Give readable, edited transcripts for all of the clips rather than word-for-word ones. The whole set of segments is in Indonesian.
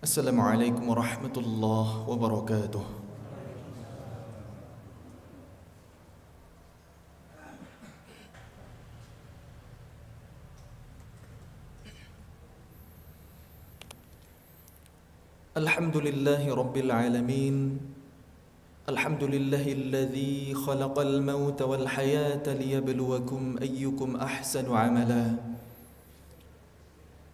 Assalamualaikum warahmatullahi wabarakatuh. Alhamdulillahi rabbil alamin. Alhamdulillahilladzi khalaqal mauta wal hayata liyabluwakum ayyukum ahsanu amala.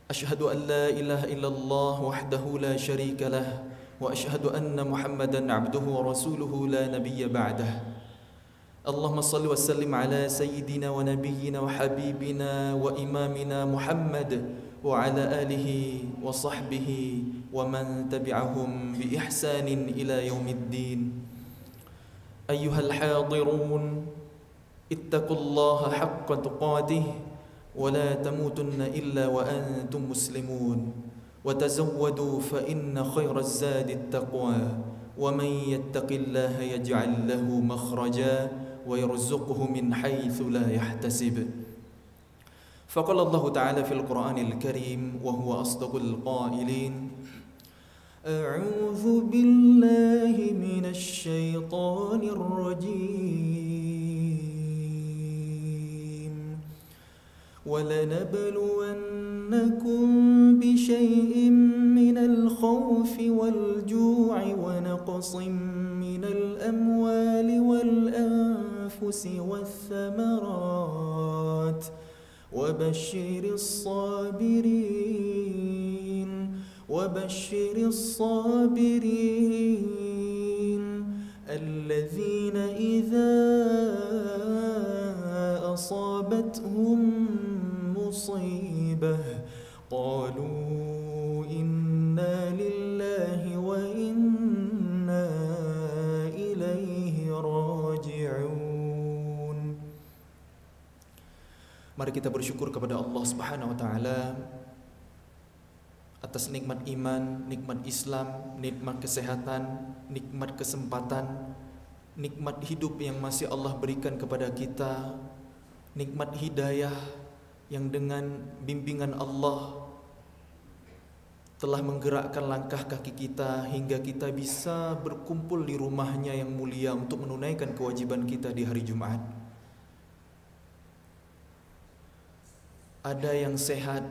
Ashhadu an la ilaha illallah wahdahu la syarika lah wa ashhadu anna Muhammadan abduhu wa rasuluhu la nabiyya ba'dah. Allahumma salli wa sallim ala sayyidina wa nabiyyina wa habibina wa imamina Muhammad wa ala alihi wa sahbihi wa man tabi'ahum bi ihsanin ila yaumiddin. Ayyuhal hadirun, ittaqullaha haqqa tuqatih ولا تموتن إلا وأنتم مسلمون وتزودوا فإن خير الزاد التقوى ومن يتق الله يجعل له مخرجا ويرزقه من حيث لا يحتسب. فقال الله تعالى في القرآن الكريم وهو أصدق القائلين: أعوذ بالله من الشيطان الرجيم ولنبلونكم بشيء من الخوف والجوع ونقص من الأموال والأنفس والثمرات وبشر الصابرين الذين إذا أصابتهم مصيبة قالوا إنا لله وإنا إليه راجعون. Mari kita bersyukur kepada Allah Subhanahu wa taala atas nikmat iman, nikmat Islam, nikmat kesehatan, nikmat kesempatan, nikmat hidup yang masih Allah berikan kepada kita, nikmat hidayah yang dengan bimbingan Allah telah menggerakkan langkah kaki kita hingga kita bisa berkumpul di rumahnya yang mulia untuk menunaikan kewajiban kita di hari Jumat. Ada yang sehat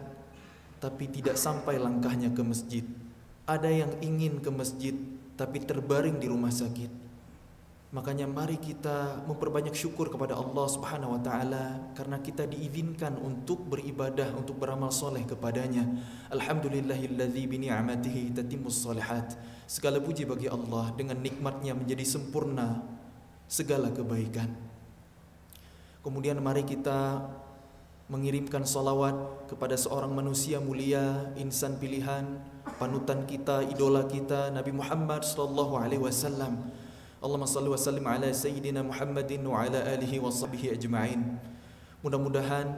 tapi tidak sampai langkahnya ke masjid. Ada yang ingin ke masjid tapi terbaring di rumah sakit. Makanya mari kita memperbanyak syukur kepada Allah Subhanahu wa taala karena kita diizinkan untuk beribadah, untuk beramal soleh kepadanya. Alhamdulillahilladzi bi ni'matihi tatimmus shalihat. Segala puji bagi Allah, dengan nikmatnya menjadi sempurna segala kebaikan. Kemudian mari kita mengirimkan salawat kepada seorang manusia mulia, insan pilihan, panutan kita, idola kita, Nabi Muhammad sallallahu alaihi wasallam. Allahumma salli wa sallim ala sayyidina Muhammadin wa ala alihi wa sahbihi ajma'in. Mudah-mudahan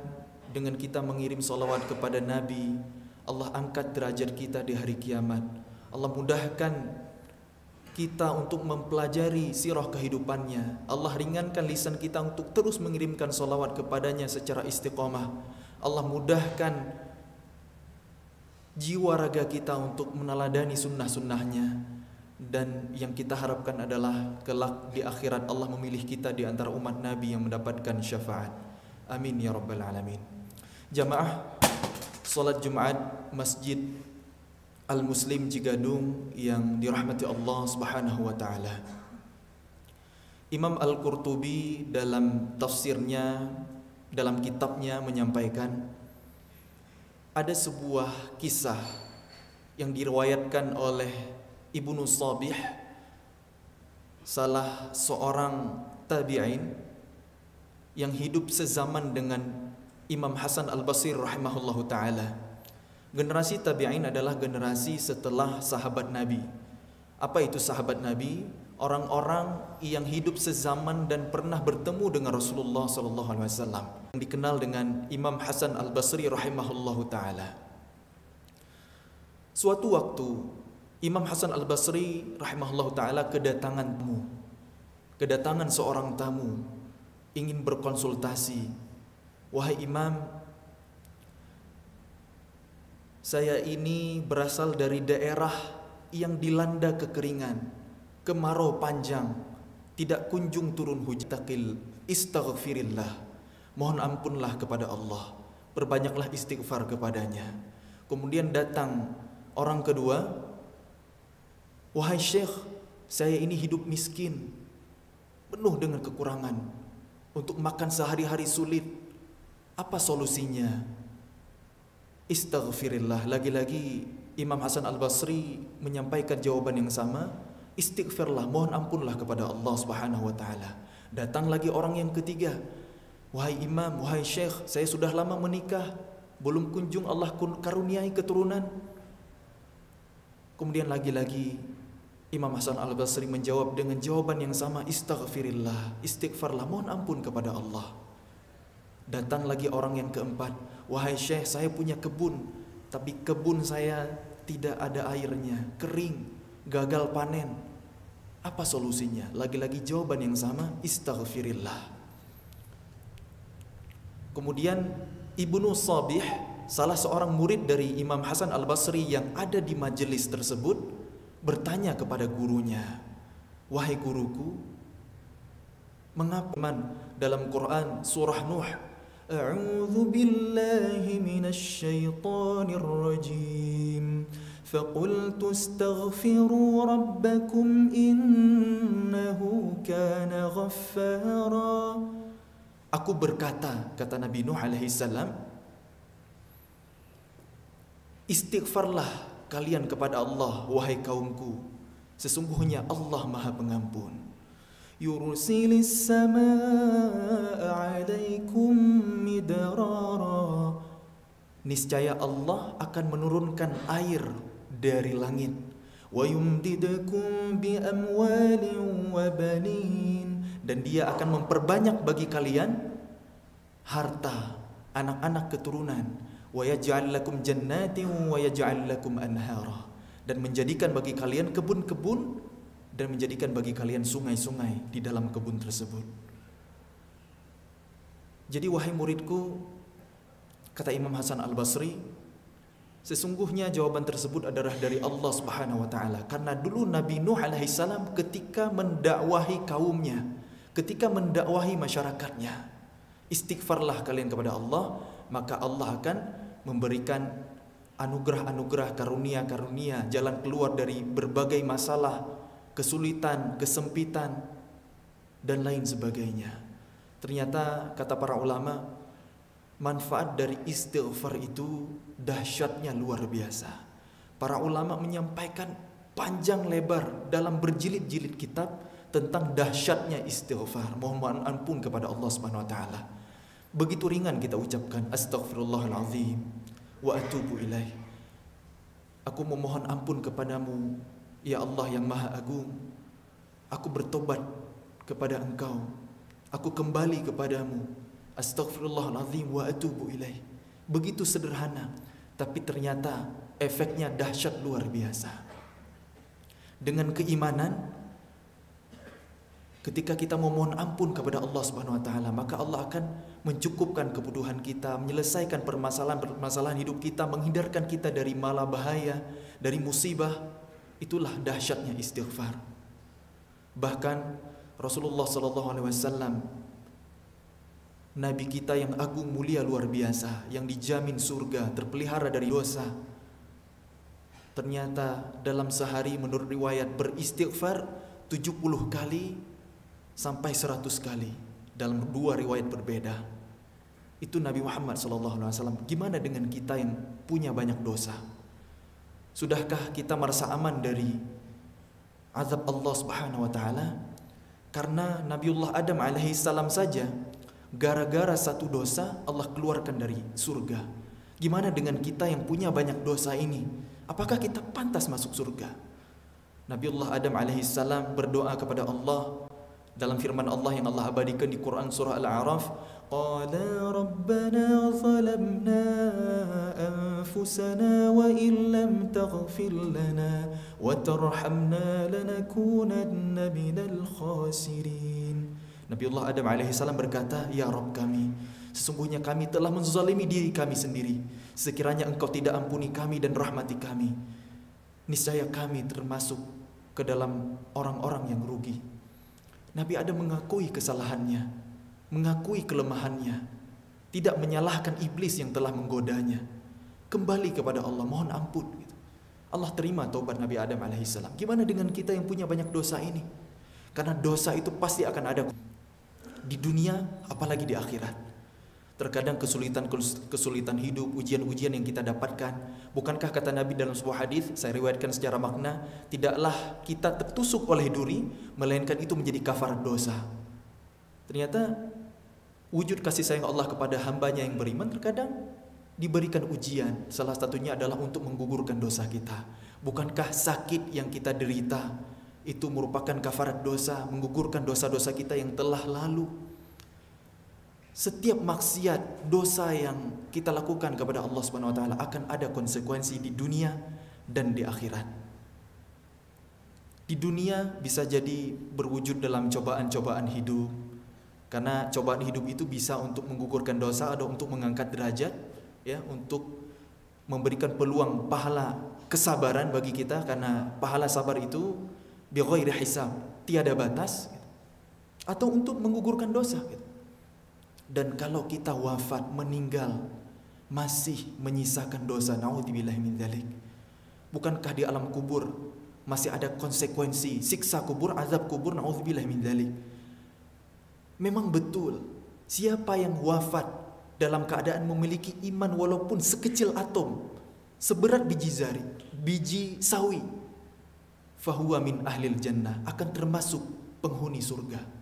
dengan kita mengirim salawat kepada Nabi, Allah angkat derajat kita di hari kiamat. Allah mudahkan kita untuk mempelajari sirah kehidupannya. Allah ringankan lisan kita untuk terus mengirimkan salawat kepadanya secara istiqamah. Allah mudahkan jiwa raga kita untuk meneladani sunnah-sunnahnya. Dan yang kita harapkan adalah kelak di akhirat Allah memilih kita di antara umat Nabi yang mendapatkan syafaat. Amin ya rabbal alamin. Jamaah salat Jumat Masjid Al-Muslim Cigadung yang dirahmati Allah Subhanahu wa taala. Imam Al-Qurtubi dalam tafsirnya, dalam kitabnya menyampaikan ada sebuah kisah yang diriwayatkan oleh Ibnu Sabih, salah seorang tabi'in yang hidup sezaman dengan Imam Hasan Al-Basri rahimahullahu ta'ala. Generasi tabi'in adalah generasi setelah sahabat Nabi. Apa itu sahabat Nabi? Orang-orang yang hidup sezaman dan pernah bertemu dengan Rasulullah SAW, yang dikenal dengan Imam Hasan Al-Basri rahimahullahu ta'ala. Suatu waktu Imam Hasan Al-Basri rahimahullahu ta'ala kedatangan seorang tamu, ingin berkonsultasi. Wahai Imam, saya ini berasal dari daerah yang dilanda kekeringan, kemarau panjang, tidak kunjung turun hujan. Istaghfirillah, mohon ampunlah kepada Allah, perbanyaklah istighfar kepadanya. Kemudian datang orang kedua, wahai Syekh, saya ini hidup miskin, penuh dengan kekurangan, untuk makan sehari-hari sulit, apa solusinya? Istaghfirillah. Lagi-lagi Imam Hasan Al-Basri menyampaikan jawaban yang sama, istighfirlah, mohon ampunlah kepada Allah Subhanahu wa taala. Datang lagi orang yang ketiga, wahai Imam, wahai Syekh, saya sudah lama menikah, belum kunjung Allah karuniai keturunan. Kemudian lagi-lagi Imam Hasan Al-Basri menjawab dengan jawaban yang sama, istaghfirillah, istighfarlah, mohon ampun kepada Allah. Datang lagi orang yang keempat, wahai Syekh, saya punya kebun, tapi kebun saya tidak ada airnya, kering, gagal panen. Apa solusinya? Lagi-lagi jawaban yang sama, istaghfirillah. Kemudian Ibnu Sabih, salah seorang murid dari Imam Hasan Al-Basri yang ada di majelis tersebut, bertanya kepada gurunya, wahai guruku, mengapa dalam Quran surah Nuh, a'udzu billahi minasy syaithanir rajim, faqultu astaghfiru rabbakum innahu kana ghaffara. Aku berkata, kata Nabi Nuh alaihi salam, istighfarlah kalian kepada Allah, wahai kaumku, sesungguhnya Allah Maha Pengampun. Yursilis samaa'a 'alaikum midrara. Niscaya Allah akan menurunkan air dari langit. Wa yumdidukum bi amwalin wa banin. Dan Dia akan memperbanyak bagi kalian harta, anak-anak keturunan. Wa yaj'al lakum jannatin wa yaj'al lakum anhara. Dan menjadikan bagi kalian kebun-kebun dan menjadikan bagi kalian sungai-sungai di dalam kebun tersebut. Jadi wahai muridku, kata Imam Hasan Al-Basri, sesungguhnya jawaban tersebut adalah dari Allah Subhanahu wa taala. Karena dulu Nabi Nuh alaihi salam ketika mendakwahi kaumnya, ketika mendakwahi masyarakatnya, istighfarlah kalian kepada Allah, maka Allah akan memberikan anugerah-anugerah, karunia-karunia, jalan keluar dari berbagai masalah, kesulitan, kesempitan, dan lain sebagainya. Ternyata kata para ulama, manfaat dari istighfar itu dahsyatnya luar biasa. Para ulama menyampaikan panjang lebar dalam berjilid-jilid kitab tentang dahsyatnya istighfar, mohon ampun kepada Allah Subhanahu wa taala. Begitu ringan kita ucapkan astaghfirullahalazim wa atubu ilaih. Aku memohon ampun kepadamu, ya Allah yang Maha Agung. Aku bertobat kepada Engkau. Aku kembali kepadamu. Astaghfirullahalazim wa atubu ilaih. Begitu sederhana, tapi ternyata efeknya dahsyat luar biasa. Dengan keimanan, ketika kita memohon ampun kepada Allah Subhanahu wa taala, maka Allah akan mencukupkan kebutuhan kita, menyelesaikan permasalahan hidup kita, menghindarkan kita dari mala bahaya, dari musibah. Itulah dahsyatnya istighfar. Bahkan Rasulullah sallallahu alaihi wasallam, Nabi kita yang agung mulia luar biasa, yang dijamin surga, terpelihara dari dosa, ternyata dalam sehari menurut riwayat beristighfar 70 kali sampai 100 kali dalam dua riwayat berbeda. Itu Nabi Muhammad SAW. Gimana dengan kita yang punya banyak dosa? Sudahkah kita merasa aman dari azab Allah Subhanahu wa taala? Karena Nabiullah Adam alaihi salam saja gara-gara satu dosa Allah keluarkan dari surga. Gimana dengan kita yang punya banyak dosa ini? Apakah kita pantas masuk surga? Nabiullah Adam alaihi salam berdoa kepada Allah dalam firman Allah yang Allah abadikan di Quran surah Al-A'raf, qala rabbana zalamna anfusana wa illam taghfir lana wa tarhamna lanakunanna minal khasirin. Nabiullah Adam alaihi salam berkata, ya Rabb kami, sesungguhnya kami telah menzalimi diri kami sendiri. Sekiranya Engkau tidak ampuni kami dan rahmati kami, niscaya kami termasuk ke dalam orang-orang yang rugi. Nabi Adam mengakui kesalahannya, mengakui kelemahannya, tidak menyalahkan iblis yang telah menggodanya. Kembali kepada Allah, mohon ampun. Allah terima taubat Nabi Adam alaihissalam. Gimana dengan kita yang punya banyak dosa ini? Karena dosa itu pasti akan ada di dunia, apalagi di akhirat. Terkadang kesulitan hidup, ujian-ujian yang kita dapatkan. Bukankah kata Nabi dalam sebuah hadis, saya riwayatkan secara makna, tidaklah kita tertusuk oleh duri, melainkan itu menjadi kafarat dosa. Ternyata wujud kasih sayang Allah kepada hambanya yang beriman terkadang diberikan ujian. Salah satunya adalah untuk menggugurkan dosa kita. Bukankah sakit yang kita derita itu merupakan kafarat dosa, menggugurkan dosa-dosa kita yang telah lalu? Setiap maksiat, dosa yang kita lakukan kepada Allah Subhanahu wa taala akan ada konsekuensi di dunia dan di akhirat. Di dunia bisa jadi berwujud dalam cobaan-cobaan hidup. Karena cobaan hidup itu bisa untuk menggugurkan dosa atau untuk mengangkat derajat, ya, untuk memberikan peluang pahala kesabaran bagi kita, karena pahala sabar itu bighairi hisab, tiada batas, atau untuk menggugurkan dosa. Dan kalau kita wafat, meninggal, masih menyisakan dosa, naudzubillahi min dzalik, bukankah di alam kubur masih ada konsekuensi siksa kubur, azab kubur, naudzubillahi min dzalik? Memang betul, siapa yang wafat dalam keadaan memiliki iman walaupun sekecil atom, seberat biji sawi, fahuwa min ahlil jannah, akan termasuk penghuni surga.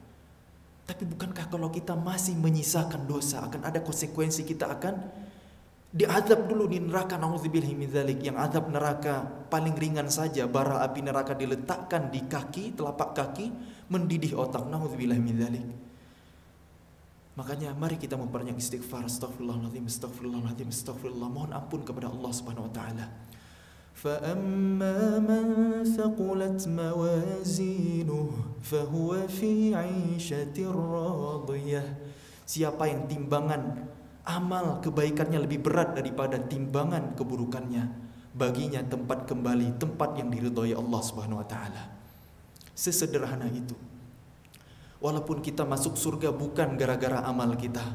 Tapi bukankah kalau kita masih menyisakan dosa, akan ada konsekuensi, kita akan diazab dulu di neraka, naudzubillahi min dzalik. Yang azab neraka paling ringan saja, bara api neraka diletakkan di kaki, telapak kaki, mendidih otak, naudzubillahi min dzalik. Makanya mari kita memperbanyak istighfar, astagfirullahaladzim, astagfirullahaladzim, astagfirullah, mohon ampun kepada Allah Subhanahu wa taala. فَأَمَّا مَنْ ثَقُلَتْ مَوَازِينُهُ فَهُوَ فِي عِيشَةٍ رَاضِيَةٍ. Siapa yang timbangan amal kebaikannya lebih berat daripada timbangan keburukannya, baginya tempat kembali, tempat yang diridhai Allah Subhanahu wa taala. Sesederhana itu. Walaupun kita masuk surga bukan gara-gara amal kita,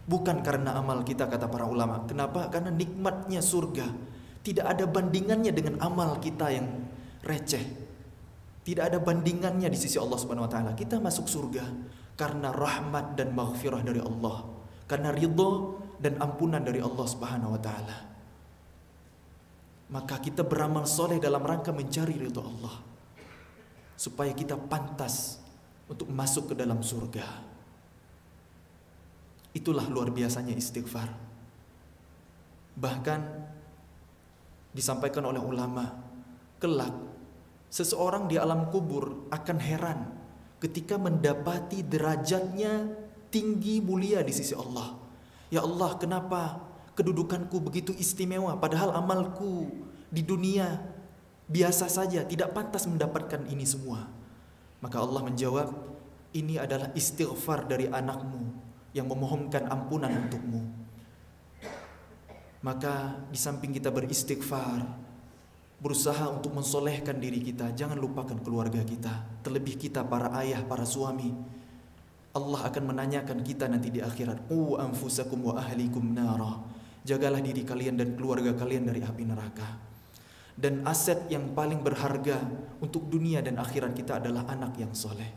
bukan karena amal kita, kata para ulama. Kenapa? Karena nikmatnya surga tidak ada bandingannya dengan amal kita yang receh. Tidak ada bandingannya di sisi Allah Subhanahu wa taala. Kita masuk surga karena rahmat dan maghfirah dari Allah, karena ridha dan ampunan dari Allah Subhanahu wa taala. Maka kita beramal soleh dalam rangka mencari ridha Allah, supaya kita pantas untuk masuk ke dalam surga. Itulah luar biasanya istighfar. Bahkan disampaikan oleh ulama, kelak seseorang di alam kubur akan heran ketika mendapati derajatnya tinggi mulia di sisi Allah. Ya Allah, kenapa kedudukanku begitu istimewa, padahal amalku di dunia biasa saja, tidak pantas mendapatkan ini semua. Maka Allah menjawab, ini adalah istighfar dari anakmu yang memohonkan ampunan untukmu. Maka di samping kita beristighfar, berusaha untuk mensolehkan diri kita, jangan lupakan keluarga kita, terlebih kita para ayah, para suami. Allah akan menanyakan kita nanti di akhirat, qu anfusakum wa ahlikum nara. Jagalah diri kalian dan keluarga kalian dari api neraka. Dan aset yang paling berharga untuk dunia dan akhirat kita adalah anak yang soleh.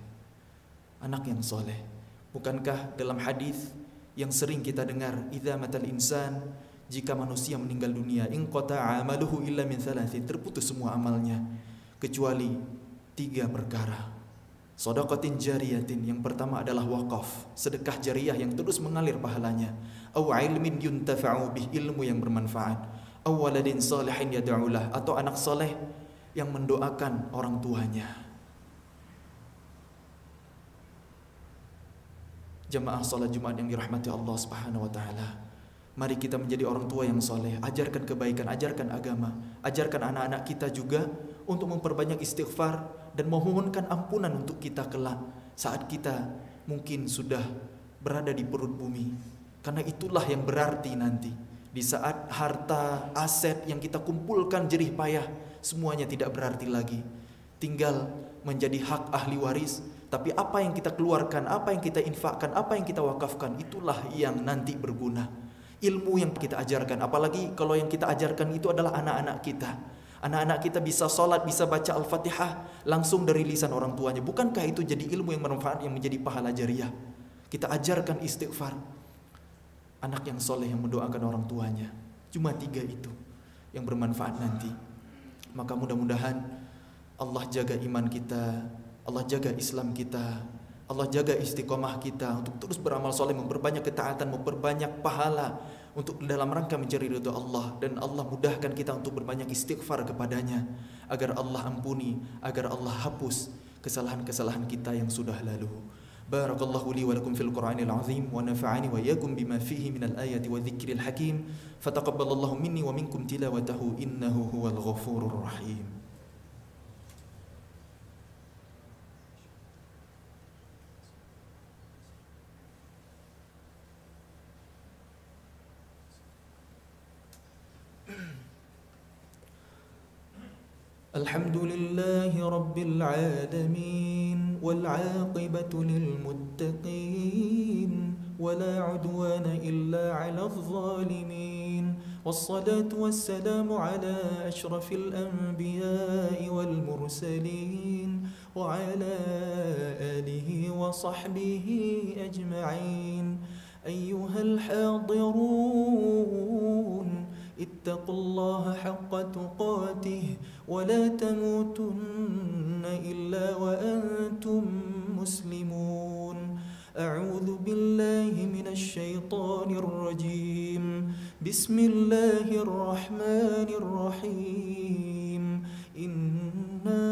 Anak yang soleh. Bukankah dalam hadis yang sering kita dengar, idza matal insan, jika manusia meninggal dunia, inqata'a amaluhu illa min thalathin, terputus semua amalnya kecuali 3 perkara. Shadaqatin jariyatin, yang pertama adalah wakaf, sedekah jariah yang terus mengalir pahalanya. Aw ilmin yuntafa'u bih, ilmu yang bermanfaat. Aw waladin salihin yad'u lah, atau anak soleh yang mendoakan orang tuanya. Jamaah salat Jumat yang dirahmati Allah Subhanahu wa taala, mari kita menjadi orang tua yang soleh. Ajarkan kebaikan, ajarkan agama, ajarkan anak-anak kita juga untuk memperbanyak istighfar dan memohonkan ampunan untuk kita kelak saat kita mungkin sudah berada di perut bumi. Karena itulah yang berarti nanti di saat harta, aset yang kita kumpulkan jerih payah semuanya tidak berarti lagi. Tinggal menjadi hak ahli waris. Tapi apa yang kita keluarkan, apa yang kita infakkan, apa yang kita wakafkan, itulah yang nanti berguna. Ilmu yang kita ajarkan, apalagi kalau yang kita ajarkan itu adalah anak-anak kita. Anak-anak kita bisa sholat, bisa baca Al-Fatihah langsung dari lisan orang tuanya. Bukankah itu jadi ilmu yang bermanfaat, yang menjadi pahala jariah? Kita ajarkan istighfar. Anak yang soleh yang mendoakan orang tuanya. Cuma 3 itu yang bermanfaat nanti. Maka mudah-mudahan Allah jaga iman kita, Allah jaga Islam kita, Allah jaga istiqomah kita untuk terus beramal soleh, memperbanyak ketaatan, memperbanyak pahala untuk dalam rangka mencari ridha Allah. Dan Allah mudahkan kita untuk berbanyak istighfar kepadanya, agar Allah ampuni, agar Allah hapus kesalahan-kesalahan kita yang sudah lalu. Barakallahu li wa lakum fil Qur'anil azim wa nafa'ani wa iyyakum bima fihi minal ayati wa dzikril hakim. Fataqabbalallahu minni wa minkum tilawatahu innahu huwal ghafurur rahim. الحمد لله رب العالمين والعاقبة للمتقين ولا عدوان إلا على الظالمين والصلاة والسلام على أشرف الأنبياء والمرسلين وعلى آله وصحبه أجمعين. أيها الحاضرون اتقوا الله حق تقاته ولا تموتن إلا وأنتم مسلمون. أعوذ بالله من الشيطان الرجيم. بسم الله الرحمن الرحيم. إنا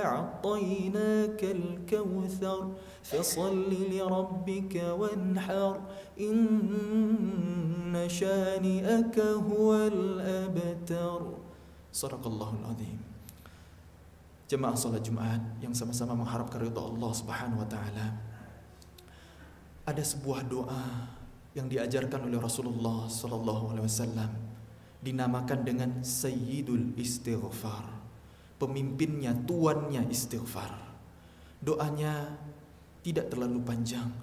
أعطيناك الكوثر فصل لربك وانحر إن شانئك هو الأبتر. Sadaqallahul azim. Jemaah salat Jumat yang sama-sama mengharapkan ridha Allah Subhanahu wa taala. Ada sebuah doa yang diajarkan oleh Rasulullah sallallahu alaihi wasallam, dinamakan dengan Sayyidul Istighfar. Pemimpinnya, tuannya istighfar. Doanya tidak terlalu panjang,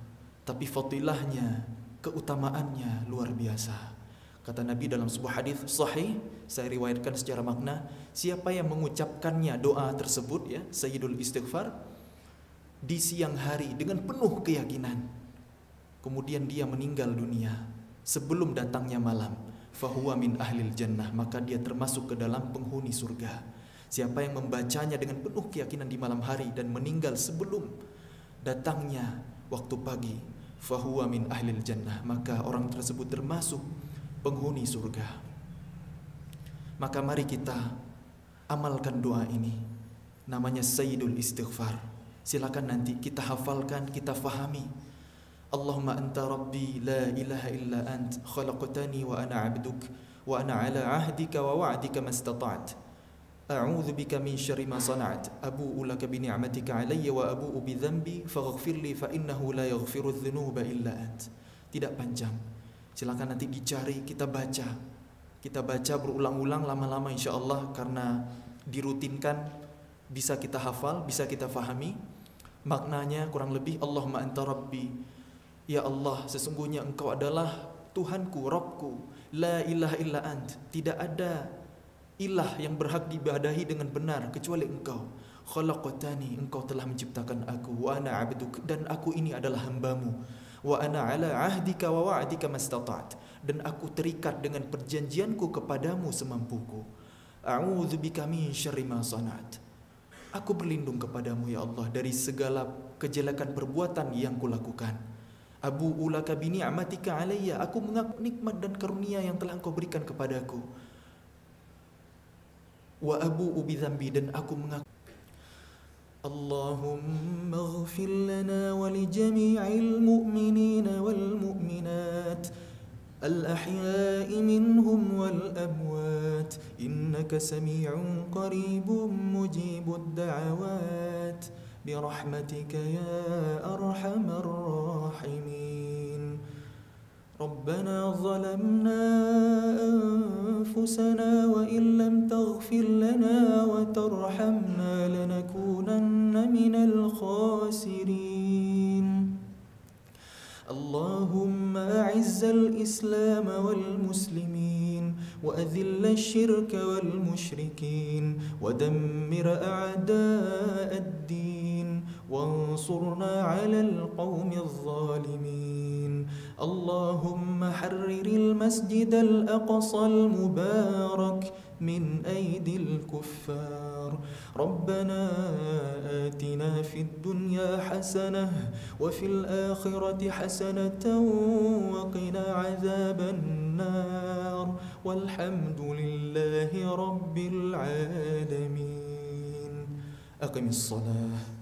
tapi fadilahnya, keutamaannya luar biasa. Kata Nabi dalam sebuah hadis sahih, saya riwayatkan secara makna, siapa yang mengucapkannya doa tersebut, ya, Sayyidul Istighfar, di siang hari dengan penuh keyakinan, kemudian dia meninggal dunia sebelum datangnya malam, fahuwa min ahlil jannah, maka dia termasuk ke dalam penghuni surga. Siapa yang membacanya dengan penuh keyakinan di malam hari dan meninggal sebelum datangnya waktu pagi, fahuwa min ahlil jannah, maka orang tersebut termasuk penghuni surga. Maka mari kita amalkan doa ini, namanya Sayyidul Istighfar. Silakan nanti kita hafalkan, kita fahami. Allahumma anta rabbi la ilaha illa ant khalaqtani wa ana abduk wa ana ala ahdika wa wa'dika mastata'at. A'udzu bika min syarri ma sana'at. Abu'u laka bi ni'matika 'alayya wa abu'u bi dhanbi faghfir li fa innahu la yaghfiru dzunuba illa ant. Tidak panjang. Silakan nanti dicari, kita baca. Kita baca berulang-ulang, lama-lama insyaallah, karena dirutinkan bisa kita hafal, bisa kita fahami. Maknanya kurang lebih, Allahumma anta rabbi, ya Allah, sesungguhnya engkau adalah Tuhanku, Rabbku. La ilaha illa ant, tidak ada ilah yang berhak diibadahi dengan benar kecuali engkau. Khalaqtani, engkau telah menciptakan aku. Wa ana abduk, dan aku ini adalah hambamu. Wa ana ala ahdika wa wa'dika mastata'at, dan aku terikat dengan perjanjianku kepadamu semampuku. A'udzu bika min syarri ma sana'at. Aku berlindung kepadamu ya Allah dari segala kejelekan perbuatan yang kulakukan. Abu'u laka bi ni'matika 'alayya, aku mengaku nikmat dan karunia yang telah engkau berikan kepadaku. Wa abu'u bi dzambi, dan aku mengaku. Allahumma ighfir lana wa li jami'il mu'minina wal mu'minat al-ahya'i minhum wal amwat innaka sami'un qaribun mujibud da'awat bi rahmatika ya arhamar rahimin. Rabbana zalamna أنفسنا وإن لم تغفر لنا وترحمنا لنكونن من الخاسرين. اللهم أعز الإسلام والمسلمين وأذل الشرك والمشركين ودمر أعداء الدين وانصرنا على القوم الظالمين. اللهم حرر المسجد الأقصى المبارك من أيدي الكفار. ربنا آتنا في الدنيا حسنة وفي الآخرة حسنة وقنا عذاب النار والحمد لله رب العالمين. أقم الصلاة.